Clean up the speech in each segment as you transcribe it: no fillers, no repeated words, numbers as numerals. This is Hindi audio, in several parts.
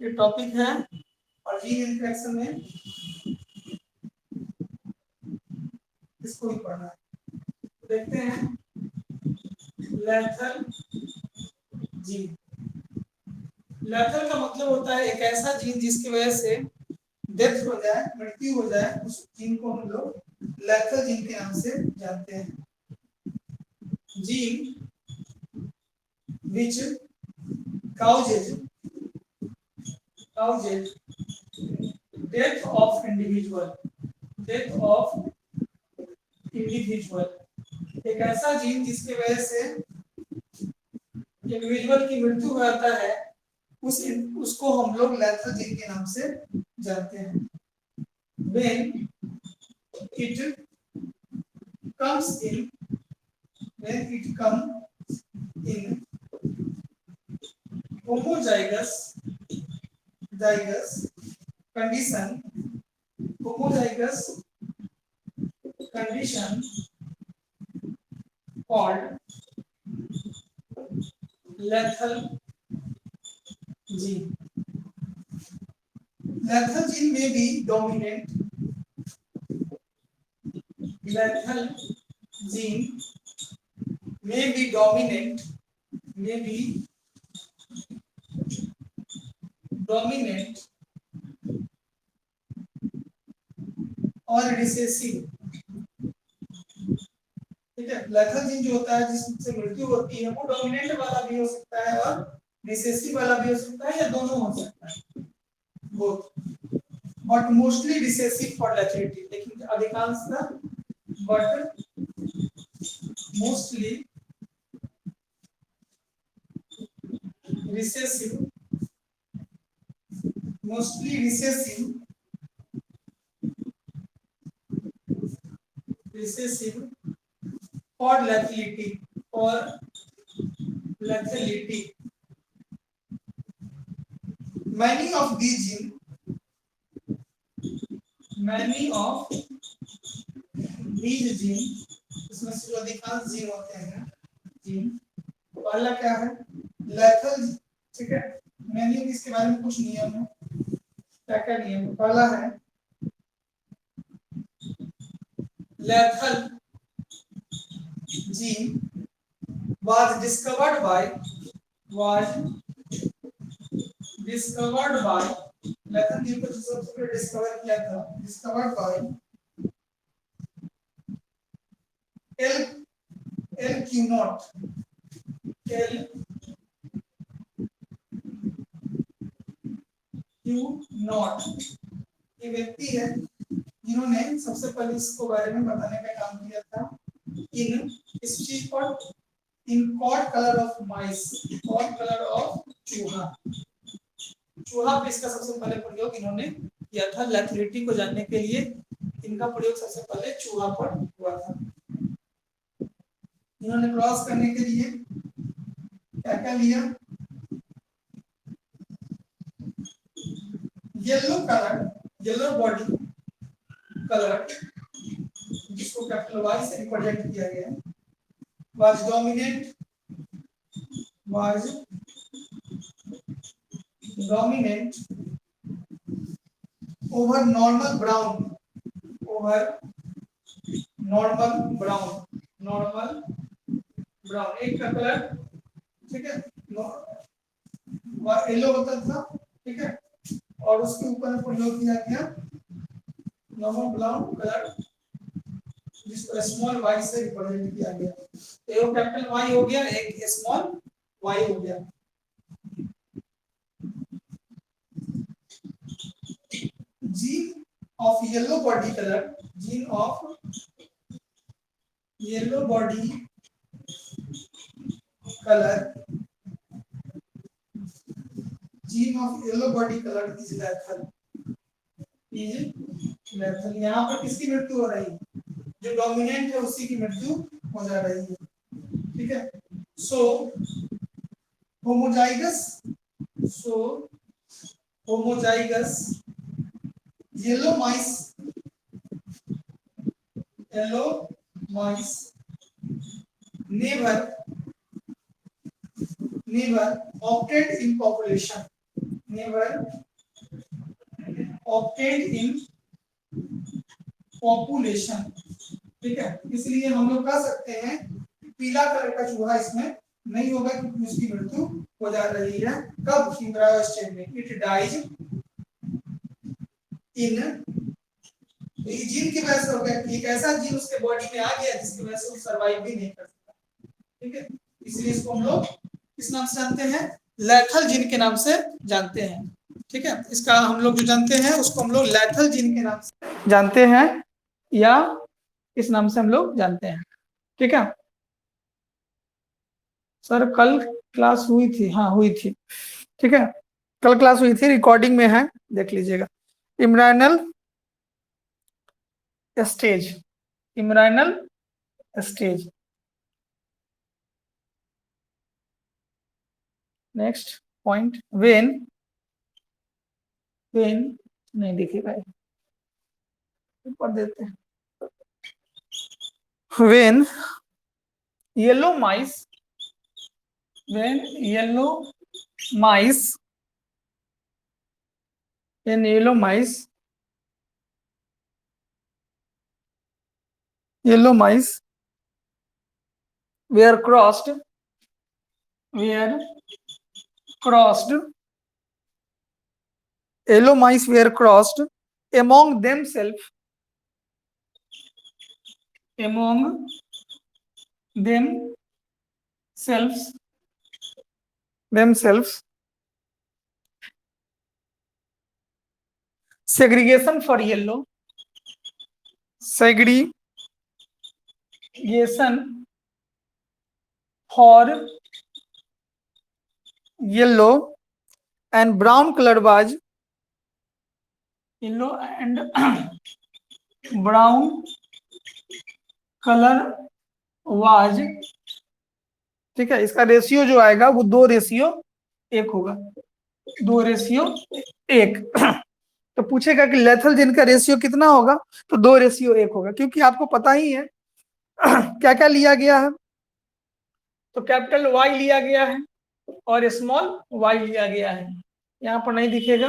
ये टॉपिक है और जीन इंटरेक्शन में इसको ही पढ़ना है। तो देखते हैं लेथल जीन। लेथल का मतलब होता है एक ऐसा जीन जिसकी वजह से डेथ हो जाए, मृत्यु हो जाए, उस जीन को हम लोग लेथल जीन के नाम से जानते हैं। Gene which causes death of individual, एक ऐसा जीन जिसकी वजह से इंडिविजुअल की मृत्यु हो जाता है, उसको हम लोग लेथल जीन के नाम से जानते हैं। when it comes in when it comes in homozygous condition homozygous condition called lethal gene. Lethal gene may be dominant. Lethal gene may be dominant, may be dominant और रिसेसिव। ठीक है, लेथल जीन जो होता है जिससे मृत्यु होती है वो डोमिनेंट वाला भी हो सकता है और रिसेसिव वाला भी हो सकता है या दोनों हो सकता है, both, but mostly recessive for lethality. लेकिन अधिकांशतः but mostly recessive for lethality. Many of these genes इसमें से जो अधिकांश जीन होते हैं जीन, पहला क्या है लेथल। ठीक है, मैंने इसके बारे में कुछ नियम है, क्या क्या नियम। पहला है lethal gene was discovered by lethal gene को सबसे पहले डिस्कवर किया था, discovered by L Q not ये व्यक्ति है जिन्होंने सबसे पहले इसको बारे में बताने का काम किया था। इन स्पीशीज पर in coat colour of mice, coat colour of चूहा, चूहा पे इसका सबसे पहले प्रयोग इन्होंने किया था। लेथलिटी को जानने के लिए इनका प्रयोग सबसे पहले चूहा पर हुआ था। इन्होंने क्रॉस करने के लिए क्या क्या लिया, येलो बॉडी कलर जिसको कैपिटल वाई से रिप्रेजेंट किया गया है, was dominant over normal brown, एक का कलर, ठीक है, येलो होता था। ठीक है, और उसके ऊपर प्रयोग किया गया नॉर्मल ब्राउन कलर जिसको स्मॉल वाई से रिप्रेजेंट किया गया। एक कैपिटल वाई हो गया, एक स्मॉल वाई हो गया। Gene of yellow body colour, gene of yellow body colour, gene of yellow body colour is lethal, यहाँ पर किसकी मृत्यु हो रही है, जो डोमिनेंट है उसी की मृत्यु हो जा रही है। ठीक है, so homozygous yellow mice never opted in population, never obtained in population। ठीक है, इसलिए हम लोग कह सकते हैं पीला कलर का चूहा इसमें नहीं होगा क्योंकि उसकी मृत्यु हो जा रही है। कब? एम्ब्रायो स्टेज में। इट डाइज इन, जीन की वजह से हो गया, एक ऐसा जीन उसके बॉडी में आ गया जिसकी वजह से वो सर्वाइव भी नहीं कर सकता। ठीक है, इसलिए इसको हम लोग किस नाम से जानते हैं? लैथल जीन के नाम से जानते हैं। ठीक है, इसका हम लोग जो जानते हैं उसको हम लोग लैथल जीन के नाम से जानते हैं, या इस नाम से हम लोग जानते हैं। ठीक है सर, कल क्लास हुई थी? हाँ हुई थी। ठीक है, कल क्लास हुई थी, रिकॉर्डिंग में है, देख लीजिएगा। Embryonal stage, embryonal stage. Next point, when, when नहीं दिखेगा, ऊपर देते हैं। When yellow mice, when yellow mice, when yellow mice, yellow mice were crossed, were crossed, yellow mice were crossed among themselves, among themselves, themselves, segregation for yellow, segregation for yellow and brown color was, yellow and brown color was, ठीक है, इसका रेशियो जो आएगा वो 2:1 होगा, 2:1। तो पूछेगा कि लेथल जीन का रेशियो कितना होगा, तो 2:1 होगा, क्योंकि आपको पता ही है क्या क्या लिया गया है। तो कैपिटल वाई लिया गया है और स्मॉल वाई लिया गया है। यहाँ पर नहीं दिखेगा,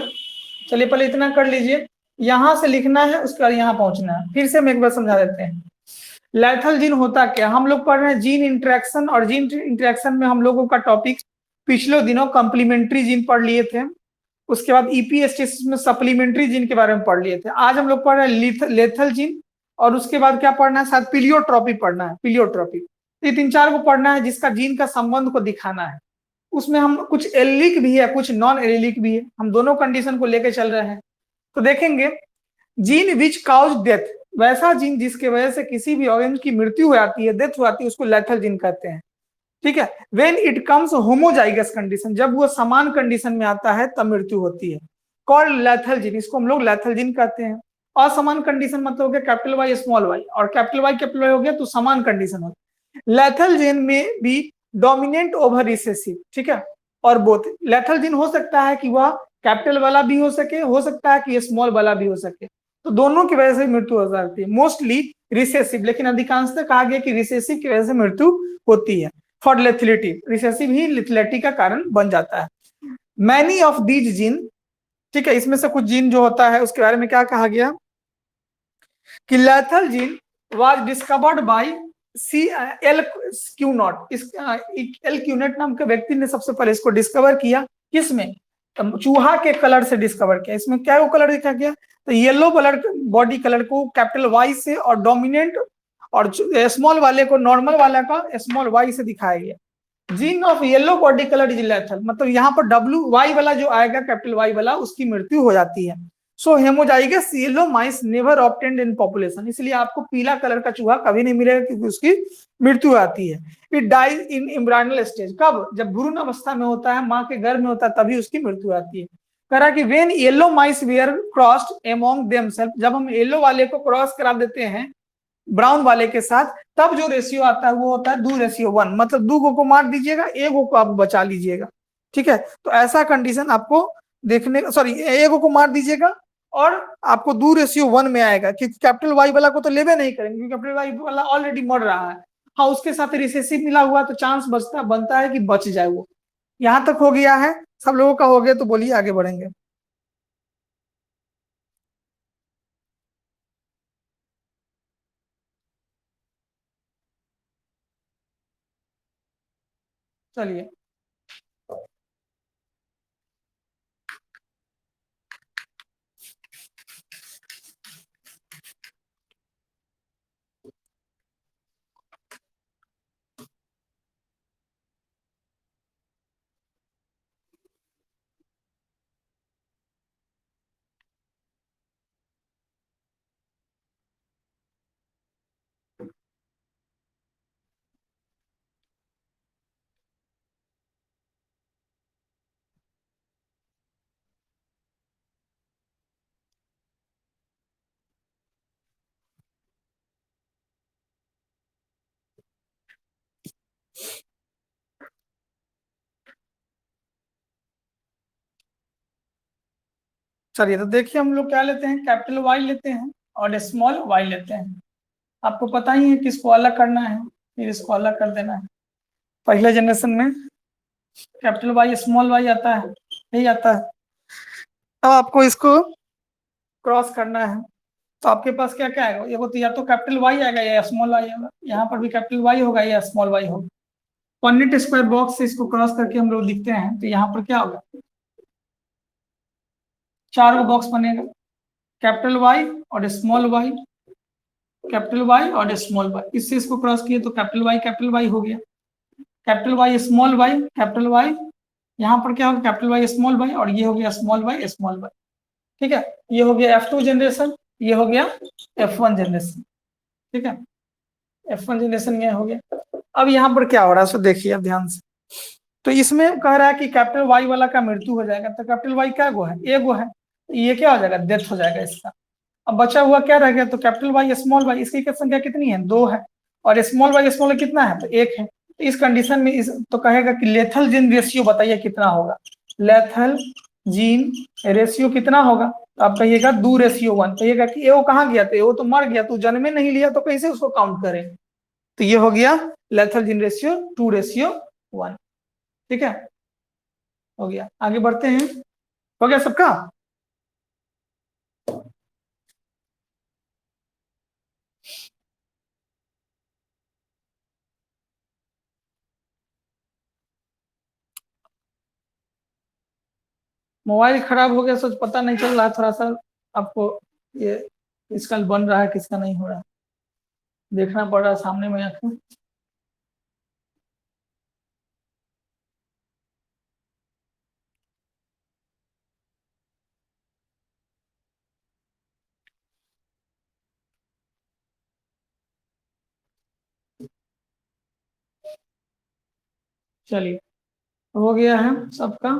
चलिए पहले इतना कर लीजिए, यहां से लिखना है उसके बाद यहाँ पहुंचना है। फिर से हम एक बार समझा देते हैं, लेथल जीन होता क्या। हम लोग पढ़ रहे हैं जीन इंटरेक्शन, और जीन इंटरेक्शन में हम लोगों का टॉपिक पिछले दिनों कॉम्प्लीमेंट्री जीन पढ़ लिए थे, उसके बाद ईपीएसटीएस में सप्लीमेंट्री जीन के बारे में पढ़ लिए थे। आज हम लोग पढ़ रहे हैं लेथल जीन, और उसके बाद क्या पढ़ना है, शायद पिलियोट्रॉपी पढ़ना है, पिलियोट्रॉपी। ये 3-4 को पढ़ना है जिसका जीन का संबंध को दिखाना है। उसमें हम कुछ एलिक भी है, कुछ नॉन एलिक भी है, हम दोनों कंडीशन को लेकर चल रहे हैं। तो देखेंगे जीन विच काउज डेथ, वैसा जीन जिसके वजह से किसी भी ऑर्गेन की मृत्यु हो जाती है, डेथ हो जाती है, उसको लेथल जीन कहते हैं। ठीक है, when it comes homozygous condition, जब वो समान कंडीशन में आता है तब मृत्यु होती है, कॉल्ड लेथल जीन, इसको हम लोग लेथल जीन कहते हैं। असमान कंडीशन मतलब हो गया कैपिटल वाई स्मॉल वाई, और कैपिटल वाई हो गया तो समान कंडीशन हो। लेथल जीन में भी डोमिनेंट ओवर रिसेसिव, ठीक है, और बोथ लेथल जीन हो सकता है कि वह कैपिटल वाला भी हो सकता है कि स्मॉल वाला भी हो सके, तो दोनों की वजह से मृत्यु हो जाती है। मोस्टली रिसेसिव, लेकिन अधिकांशतः कहा गया कि रिसेसिव की वजह से मृत्यु होती है। फॉर लेथिलिटी, रिसेसिव ही लेथिलिटी का कारण बन जाता है। मैनी ऑफ दीज जीन, ठीक है, इसमें से कुछ जीन जो होता है उसके बारे में क्या कहा गया कि lethal gene was discovered by L क्यूनॉट, L QNet नाम के व्यक्ति ने सबसे पहले इसको डिस्कवर किया। किसमें? चूहा के कलर से डिस्कवर किया। इसमें क्या वो कलर देखा गया, तो येलो कलर बॉडी कलर को कैपिटल वाई से, और डोमिनेंट और स्मॉल वाले को, नॉर्मल वाला का स्मॉल वाई से दिखाया गया। Gene of yellow body colour is lethal, मतलब यहाँ पर डब्ल्यू वाई वाला जो आएगा कैपिटल वाई वाला, उसकी मृत्यु हो जाती है। So homozygous yellow mice never obtained in population, इसलिए आपको पीला कलर का चूहा कभी नहीं मिलेगा क्योंकि उसकी मृत्यु आती है। It dies in embryonal stage, कब? जब भ्रूण अवस्था में होता है, माँ के गर्भ में होता है, तभी उसकी मृत्यु आती है। कह रहा कि when yellow mice were crossed among themselves, जब हम येलो वाले को क्रॉस करा देते हैं ब्राउन वाले के साथ, तब जो रेशियो आता है वो होता है 2:1, मतलब 2 को मार दीजिएगा, 1 को आप बचा लीजिएगा। ठीक है, तो ऐसा कंडीशन आपको देखने, सॉरी 1 को मार दीजिएगा और आपको 2:1 में आएगा, क्योंकि कैपिटल वाई वाला को तो लेवे नहीं करेंगे क्योंकि कैपिटल वाई वाला ऑलरेडी मर रहा है। हाँ, उसके साथ रिसेसिव मिला हुआ तो चांस बनता है कि बच जाए वो। यहां तक हो गया है। सब लोगों का हो गया तो बोलिए आगे बढ़ेंगे। चलिए चलिए तो देखिए हम लोग क्या लेते हैं, कैपिटल वाई लेते हैं और स्मॉल वाई लेते हैं। आपको पता ही है कि इसको अलग करना है, फिर इसको अलग कर देना है। पहले जनरेशन में कैपिटल वाई स्मॉल वाई आता है, यही आता है। अब आपको इसको क्रॉस करना है, तो आपके पास क्या क्या आएगा, ये तो या तो कैपिटल वाई आएगा या स्मॉल वाई आएगा। यहाँ पर भी कैपिटल वाई होगा या स्मॉल वाई होगा। पॉइंट स्क्वायर बॉक्स से इसको क्रॉस करके हम लोग लिखते हैं, तो यहाँ पर क्या होगा, 4 बॉक्स बनेगा, कैपिटल वाई और स्मॉल वाई, कैपिटल वाई और स्मॉल वाई। इससे इसको क्रॉस किए तो कैपिटल वाई हो गया, capital Y small Y, capital Y, यहाँ पर क्या होगा कैपिटल वाई स्मॉल वाई, और ये हो गया स्मॉल वाई स्मॉल वाई। ठीक है, ये हो गया F2 जनरेशन, ये हो गया F1 जनरेशन। ठीक है, F1 जनरेशन ये हो गया। अब यहाँ पर क्या हो रहा है सो देखिए अब ध्यान से। तो इसमें कह रहा है कि कैपिटल वाई वाला का मृत्यु हो जाएगा, तो कैपिटल वाई क्या गो है, ए गो है, तो ये क्या हो जाएगा, डेथ हो जाएगा इसका। अब बचा हुआ क्या रह गया, तो कैपिटल वाई स्मॉल वाई, इसकी संख्या कितनी है, 2 है, और स्मॉल वाई कितना है, तो 1 है। तो इस कंडीशन में इस तो कहेगा कि लेथल जीन रेशियो बताइए कितना होगा, लेथल जीन रेशियो कितना होगा, तो आप कहिएगा 2:1। कहिएगा कि ए वो कहाँ गया, तो वो तो मर गया, तो जन्मे नहीं लिया तो कैसे उसको काउंट करें। तो ये हो गया लेथल जीन रेशियो 2:1। ठीक है, हो गया। आगे बढ़ते हैं, हो गया सबका। मोबाइल खराब हो गया, सोच पता नहीं चल रहा है थोड़ा सा आपको, ये किसका बन रहा है किसका नहीं हो रहा है, देखना पड़ रहा है सामने में आके। चलिए हो गया है सबका।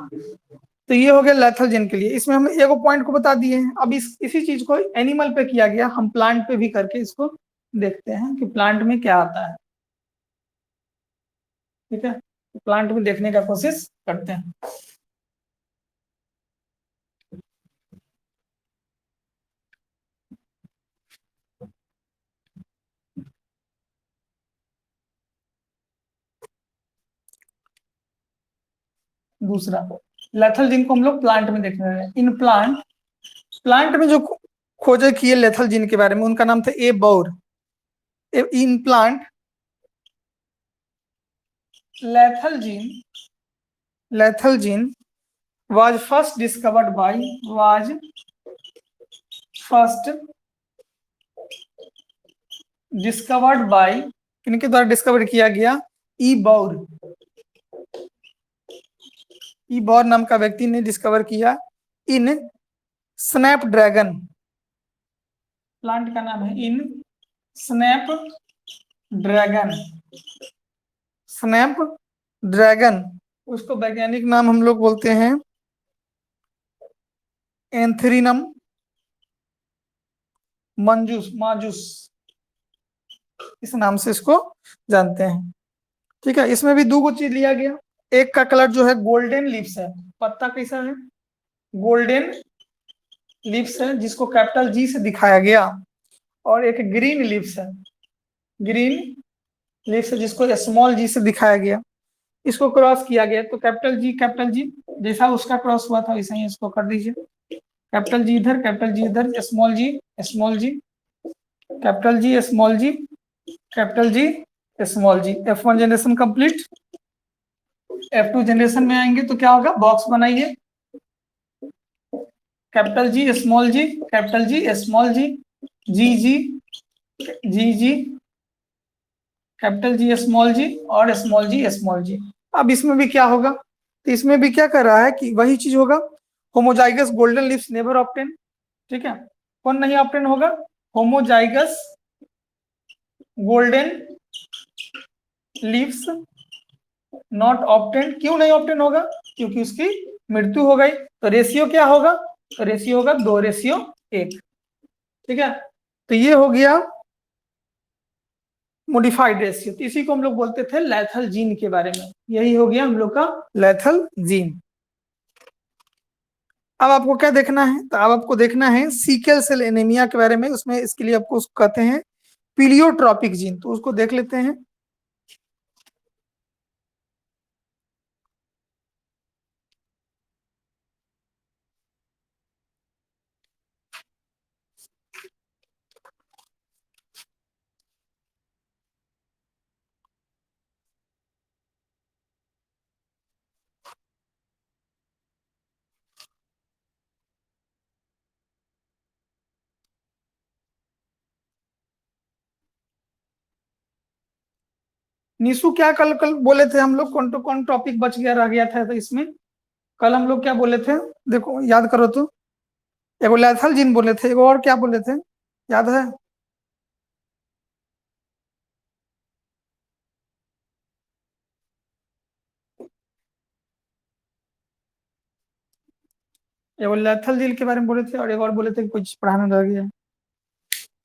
तो ये हो गया लेथल के लिए। इसमें हम एक पॉइंट को बता दिए हैं। अब इसी चीज को एनिमल पे किया गया, हम प्लांट पे भी करके इसको देखते हैं कि प्लांट में क्या आता है। ठीक है, तो प्लांट में देखने का कोशिश करते हैं। दूसरा लेथल जिन को हम लोग प्लांट में देखने रहे हैं। इन प्लांट में जो खोजे किए लेथल जिन के बारे में, उनका नाम था A Baur. In plant lethal gene was first discovered by किनके द्वारा डिस्कवर किया गया, ई बौर नाम का व्यक्ति ने डिस्कवर किया। इन स्नैपड्रैगन, प्लांट का नाम है इन स्नैपड्रैगन। उसको वैज्ञानिक नाम हम लोग बोलते हैं एंथ्रीनम माजुस, इस नाम से इसको जानते हैं। ठीक है, इसमें भी 2 चीज लिया गया। एक का कलर जो है गोल्डन लिप्स है, पत्ता कैसा है, गोल्डन लिप्स है, जिसको कैपिटल जी से दिखाया गया। और एक ग्रीन लिप्स है, ग्रीन लिप्स है, जिसको स्मॉल जी से दिखाया गया। इसको क्रॉस किया गया तो कैपिटल जी जैसा उसका क्रॉस हुआ था वैसा ही इसको कर दीजिए। कैपिटल जी इधर, कैपिटल जी इधर, स्मॉल जी, स्मॉल जी, कैपिटल जी, स्मॉल जी, कैपिटल जी, स्मॉल जी। F1 generation complete. F2 generation में आएंगे तो क्या होगा, बॉक्स बनाइए, कैपिटल जी, स्मॉल जी, कैपिटल जी, स्मॉल जी, जी जी, जी जी, कैपिटल जी, स्मॉल जी, और स्मॉल जी, स्मॉल जी। अब इसमें भी क्या होगा, तो इसमें भी क्या कर रहा है कि वही चीज होगा, homozygous golden lips never obtain. ठीक है, कौन नहीं ऑब्टेन होगा, homozygous golden lips not obtain. क्यों नहीं ऑब्टेन होगा, क्योंकि उसकी मृत्यु हो गई। तो रेशियो क्या होगा, तो रेशियो होगा 2:1। ठीक है, तो ये हो गया मोडिफाइड रेशियो। तो इसी को हम लोग बोलते थे लैथल जीन के बारे में, यही हो गया हम लोग का लैथल जीन। अब आपको क्या देखना है, तो अब आपको देखना है सीकल सेल एनीमिया के बारे में। उसमें इसके लिए आपको उसको कहते हैं पीलियोट्रॉपिक जीन, तो उसको देख लेते हैं। निशु क्या कल कल बोले थे हम लोग, कौन तो कौन टॉपिक बच गया, रह गया था तो इसमें कल हम लोग क्या बोले थे, देखो याद करो तो। एगो लैथल जीन बोले थे, एगो और क्या बोले थे, याद है? एगो लैथल जीन के बारे में बोले थे, और एक और बोले थे कि कुछ पढ़ाना रह गया।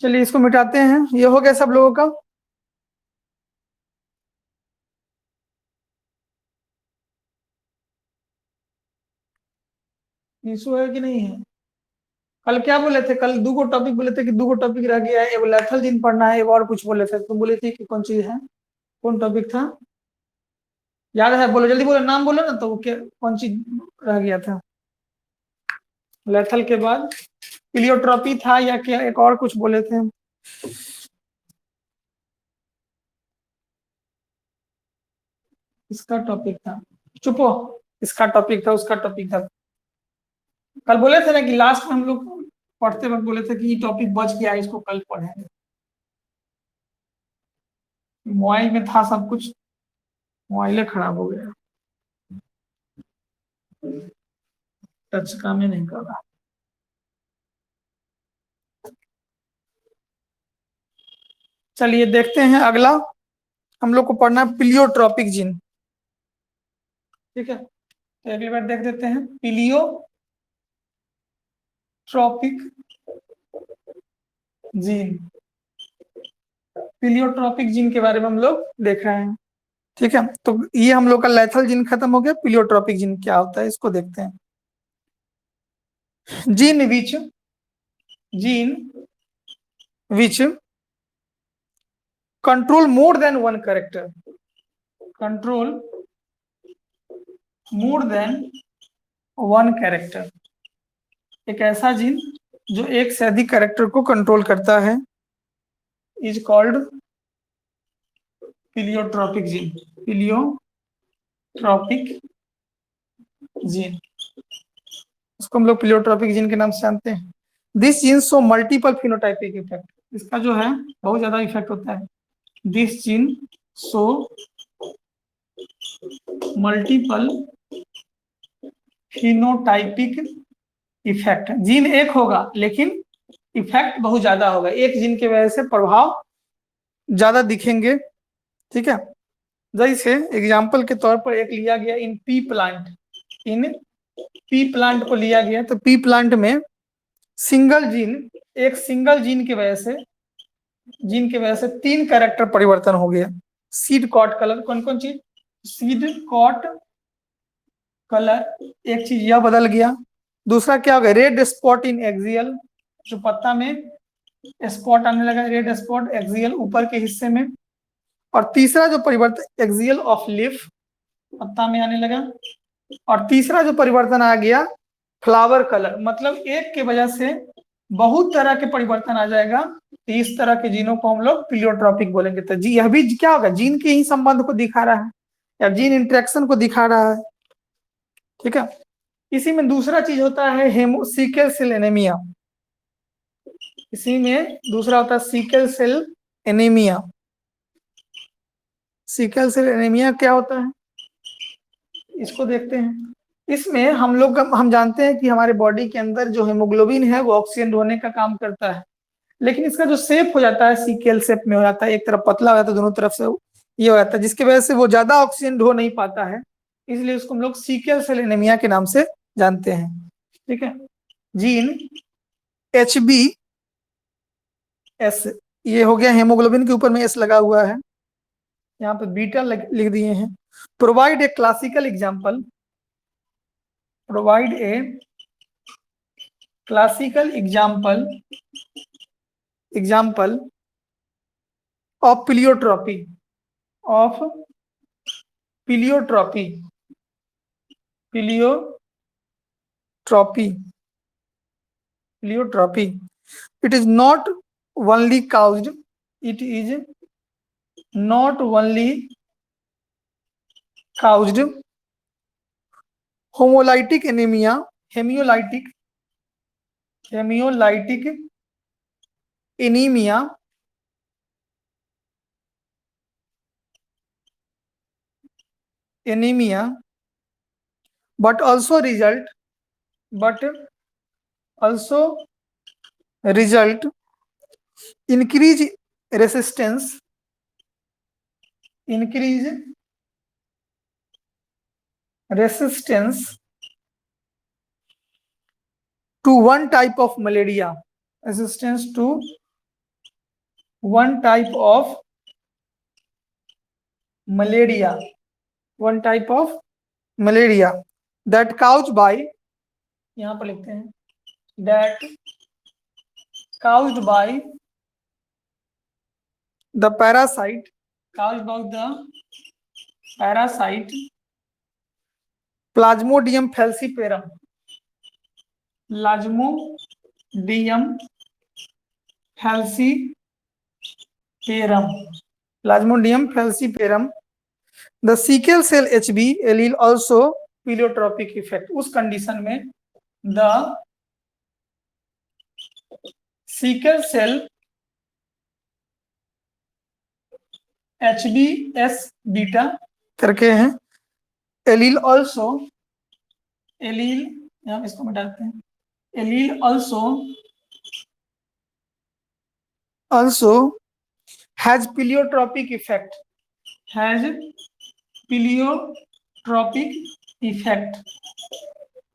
चलिए इसको मिटाते हैं, ये हो गया सब लोगों का। निशु है कि नहीं है? कल क्या बोले थे, कल दो गो टॉपिक बोले थे कि दो गो टॉपिक रह गया है, एगो लैथल जीन पढ़ना है, एगो और कुछ बोले थे, तुम बोले थे कि कौन चीज है, कौन टॉपिक था, याद है? बोलो जल्दी बोलो, नाम बोलो ना, तो वो क्या कौन चीज रह गया था लैथल के बाद? पिलियोट्रॉपी था या क्या, एक और कुछ बोले थे? इसका टॉपिक था, चुपो, इसका टॉपिक था, उसका टॉपिक था। कल बोले थे ना कि लास्ट में हम लोग पढ़ते वक्त बोले थे कि ये टॉपिक बच गया है, इसको कल पढ़ेंगे। मोबाइल में था सब कुछ, मोबाइल खराब हो गया, टच काम ही नहीं कर रहा। चलिए देखते हैं अगला, हम लोग को पढ़ना है पिलियोट्रॉपिक जीन। ठीक है, तो अगली बार देख देते हैं पिलियोट्रॉपिक जीन। पिलियोट्रॉपिक जीन के बारे में हम लोग देख रहे हैं। ठीक है, तो ये हम लोग का लैथल जीन खत्म हो गया, पिलियोट्रॉपिक जीन क्या होता है इसको देखते हैं। Gene which control more than one character, control more than one character, एक ऐसा जीन जो एक से अधिक कैरेक्टर को कंट्रोल करता है, इज कॉल्ड पिलियोट्रॉपिक जीन, पिलियोट्रॉपिक जीन, उसको हम लोग पिलियोट्रॉपिक जीन के नाम से जानते हैं। This gene show multiple phenotypic effect, इसका जो है बहुत ज्यादा इफेक्ट होता है। This gene show multiple phenotypic effect, gene एक होगा लेकिन इफेक्ट बहुत ज्यादा होगा, एक जीन की वजह से प्रभाव ज्यादा दिखेंगे। ठीक है, जैसे एग्जाम्पल के तौर पर एक लिया गया in P plant, in P plant को लिया गया, तो पी प्लांट में सिंगल जीन, एक सिंगल जीन की वजह से 3 कैरेक्टर परिवर्तन हो गया। सीड कॉट कलर, कौन कौन चीज, सीड कॉट कलर, एक चीज यह बदल गया। दूसरा क्या हो गया, रेड स्पॉट इन एक्सियल, जो पत्ता में स्पॉट आने लगा, रेड स्पॉट एक्सियल ऊपर के हिस्से में। और तीसरा जो परिवर्तन, एक्सियल ऑफ लीफ, पत्ता में आने लगा। और तीसरा जो परिवर्तन आ गया फ्लावर कलर, मतलब एक के वजह से बहुत तरह के परिवर्तन आ जाएगा, तो इस तरह के जीनों को हम लोग प्लियोट्रॉपिक बोलेंगे। तो जी यह भी क्या होगा, जीन के ही संबंध को दिखा रहा है या जीन इंटरेक्शन को दिखा रहा है, ठीक है। इसी में दूसरा चीज होता है सिकल सेल एनीमिया। इसी में दूसरा होता है sickle cell anaemia. Sickle cell anaemia क्या होता है, इसको देखते हैं। इसमें हम जानते हैं कि हमारे बॉडी के अंदर जो हेमोग्लोबिन है वो ऑक्सीजन ढोने का काम करता है, लेकिन इसका जो शेप हो जाता है सीकेल शेप में हो जाता है, एक तरफ पतला हो जाता है, दोनों तरफ से ये हो जाता है, जिसकी वजह से वो ज्यादा ऑक्सीजन ढो नहीं पाता है, इसलिए उसको हम लोग सीकेल सेल एनीमिया के नाम से जानते हैं, ठीक है। जीन HbS, ये हो गया, हेमोग्लोबिन के ऊपर में एस लगा हुआ है, यहाँ पे बीटा लिख दिए हैं। Provide a classical example, provide a classical example of pleiotropy, of pleiotropy, pleiotropy. It is not only caused, it is not only caused hemolytic anemia, hemolytic anemia, but also result increase resistance to one type of malaria, resistance to one type of malaria, that caused by, यहाँ पर लिखते हैं, that caused by the parasite, Plasmodium falciparum, Plasmodium falciparum. The sickle cell HB allele also pleiotropic effect, उस कंडीशन में the sickle cell HBS beta करके हैं, एलील ऑल्सो, एलील यहाँ इसको में डालते हैं, allele also has pleiotropic effect,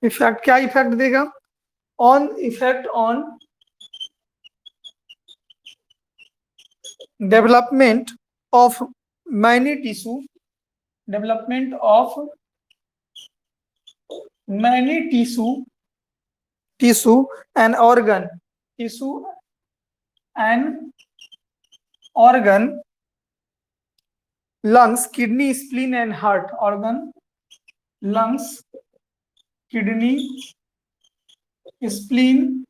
effect क्या इफेक्ट देगा, effect on development of many tissue, and organ, lungs, kidney, spleen and heart, organ, lungs, kidney, spleen,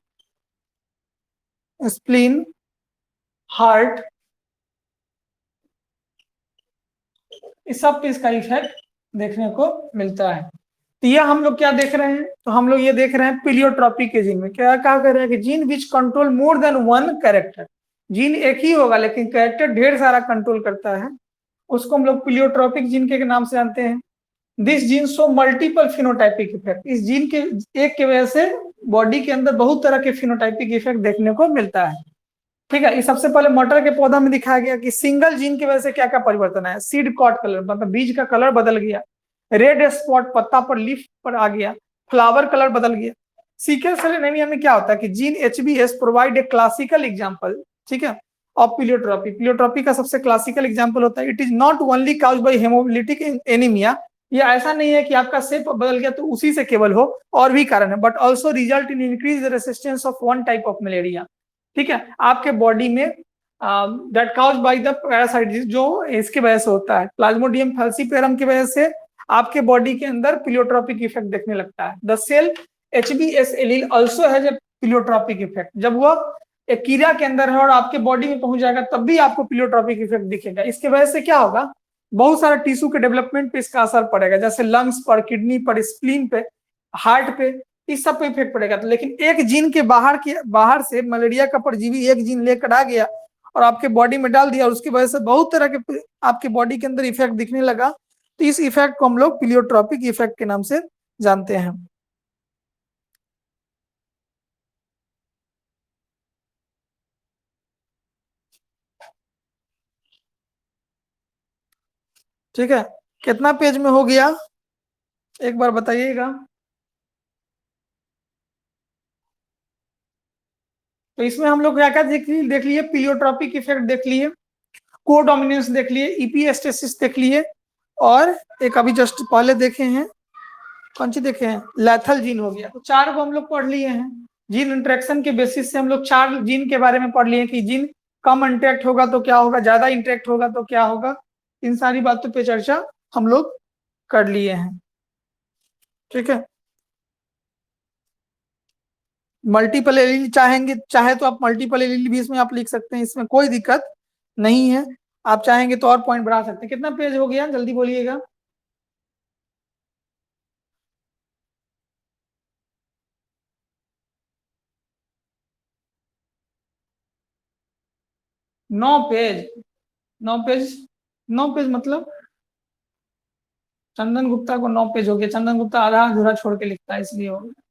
heart, इस सब पे इसका इफेक्ट देखने को मिलता है। तो यह हम लोग क्या देख रहे हैं, तो हम लोग ये देख रहे हैं प्लियोट्रॉपी के जीन में क्या कर रहे हैं कि gene which control more than one character, gene एक ही होगा लेकिन कैरेक्टर ढेर सारा कंट्रोल करता है, उसको हम लोग प्लियोट्रॉपिक जीन के नाम से जानते हैं। This gene show multiple phenotypic effect, इस जीन के एक की वजह से बॉडी के अंदर बहुत तरह के फिनोटाइपिक इफेक्ट देखने को मिलता है, ठीक है। सबसे पहले मटर के पौधा में दिखाया गया कि सिंगल जीन की वजह से क्या क्या परिवर्तन है, सीड कॉट कलर, मतलब बीज का कलर बदल गया, रेड स्पॉट पत्ता पर, लीफ पर आ गया, फ्लावर कलर बदल गया। सिकल सेल एनीमिया में क्या होता है कि gene HbS provide a classical example, ठीक है, ऑफ प्लियोट्रॉपी। प्लियोट्रॉपी का सबसे क्लासिकल एग्जांपल होता है, it is not only caused bye haemolytic anaemia, ये ऐसा नहीं है कि आपका शेप बदल गया तो उसी से केवल हो, और भी कारण है, but also result in increase resistance of one type of malaria, ठीक है, आपके बॉडी में that caused by the parasite, जो इसकी वजह से होता है, प्लाज्मोडियम फैल्सीपेरम की वजह से आपके बॉडी के अंदर प्लियोट्रॉपिक इफेक्ट देखने लगता है। The cell HbS allele also has a pleiotropic effect. जब वो एक कीड़ा के अंदर है और आपके बॉडी में पहुंच जाएगा तब भी आपको प्लियोट्रॉपिक इफेक्ट दिखेगा। इसके वजह से क्या होगा, बहुत सारे टिश्यू के डेवलपमेंट पे इसका असर पड़ेगा, जैसे लंग्स पर, किडनी पर, स्प्लीन पे, हार्ट पे, इस सब पे इफेक्ट पड़ेगा। तो लेकिन एक जीन के बाहर से मलेरिया का परजीवी एक जीन लेकर आ गया और आपके बॉडी में डाल दिया और उसकी वजह से बहुत तरह के आपके बॉडी के अंदर इफेक्ट दिखने लगा। तो इस इफेक्ट को हम लोग प्लियोट्रॉपिक इफेक्ट के नाम से जानते हैं। ठीक है, कितना पेज में हो गया एक बार बताइएगा। तो इसमें हम लोग क्या क्या देख लिए, प्लियोट्रॉपिक इफेक्ट देख लिए, कोडोमिनेंस देख लिए, इपीएस्टेसिस देख लिए, और एक अभी जस्ट पहले देखे हैं, कौन सी देखे हैं, लैथल जीन हो गया। तो 4 को हम लोग पढ़ लिए हैं। जीन इंटरेक्शन के बेसिस से हम लोग 4 जीन के बारे में पढ़ लिए कि जीन कम इंटरेक्ट होगा तो क्या होगा, ज्यादा इंटरेक्ट होगा तो क्या होगा। इन सारी बातों पे चर्चा हम लोग कर लिए हैं। ठीक है, मल्टीपल एलील चाहे तो आप मल्टीपल एलील भी इसमें आप लिख सकते हैं, इसमें कोई दिक्कत नहीं है। आप चाहेंगे तो और पॉइंट बढ़ा सकते हैं। कितना पेज हो गया जल्दी बोलिएगा। नौ पेज 9 पेज 9 पेज मतलब चंदन गुप्ता को 9 पेज हो गया। चंदन गुप्ता आधा अधूरा छोड़ के लिखता है इसलिए हो गया।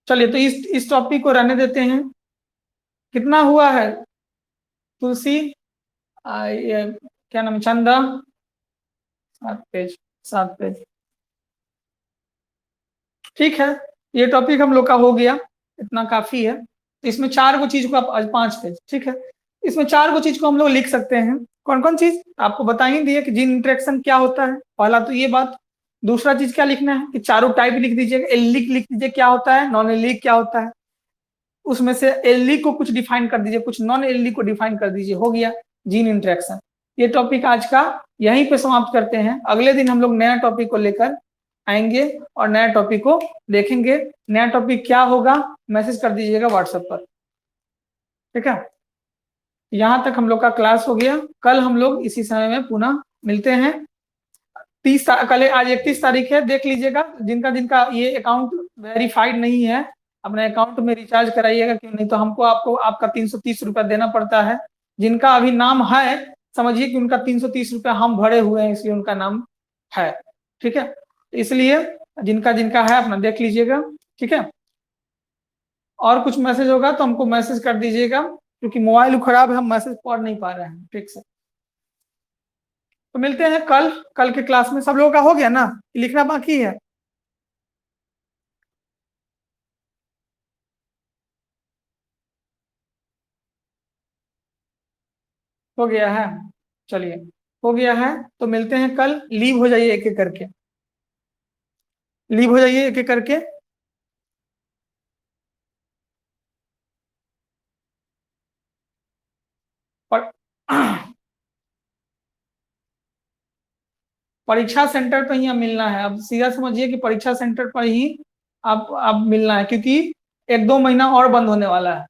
चलिए तो इस टॉपिक को रहने देते हैं। कितना हुआ है तुलसी, ये क्या नाम है, चंदा, 7 पेज 7 पेज। ठीक है, ये टॉपिक हम लोग का हो गया, इतना काफी है। तो इसमें 4 गो चीज को आप, आज 5 पेज, ठीक है, इसमें 4 गो चीज को हम लोग लिख सकते हैं। कौन कौन चीज आपको बता ही दिए कि जीन इंटरेक्शन क्या होता है, पहला तो ये बात। दूसरा चीज क्या लिखना है कि चारों टाइप लिख दीजिएगा, एलिक लिख दीजिए क्या होता है, नॉन एलिक क्या होता है, उसमें से एलिक को कुछ डिफाइन कर दीजिए, कुछ नॉन एलिक को डिफाइन कर दीजिए, हो गया जीन इंटरेक्शन। ये टॉपिक आज का यहीं पे समाप्त करते हैं। अगले दिन हम लोग नया टॉपिक को लेकर आएंगे और नया टॉपिक को देखेंगे। नया टॉपिक क्या होगा मैसेज कर दीजिएगा व्हाट्सएप पर। ठीक है, यहाँ तक हम लोग का क्लास हो गया। कल हम लोग इसी समय में पुनः मिलते हैं। कल आज 31 तारीख है, देख लीजिएगा जिनका जिनका ये अकाउंट वेरीफाइड नहीं है अपने अकाउंट में रिचार्ज कराइएगा, क्यों नहीं तो हमको आपको आपका 330 रुपया देना पड़ता है। जिनका अभी नाम है समझिए कि उनका 330 रुपया हम भरे हुए हैं, इसलिए उनका नाम है। ठीक है, इसलिए जिनका जिनका है अपना देख लीजिएगा। ठीक है, और कुछ मैसेज होगा तो हमको मैसेज कर दीजिएगा, क्योंकि मोबाइल खराब है, हम मैसेज पढ़ नहीं पा रहे हैं ठीक से। तो मिलते हैं कल के क्लास में। सब लोगों का हो गया ना, लिखना बाकी है। हो गया है, चलिए हो गया है। तो मिलते हैं कल। लीव हो जाइए एक एक करके, लीव हो जाइए एक एक करके। पर परीक्षा सेंटर पर ही आप मिलना है। अब सीधा समझिए कि परीक्षा सेंटर पर ही आप मिलना है, क्योंकि 1-2 महीना और बंद होने वाला है।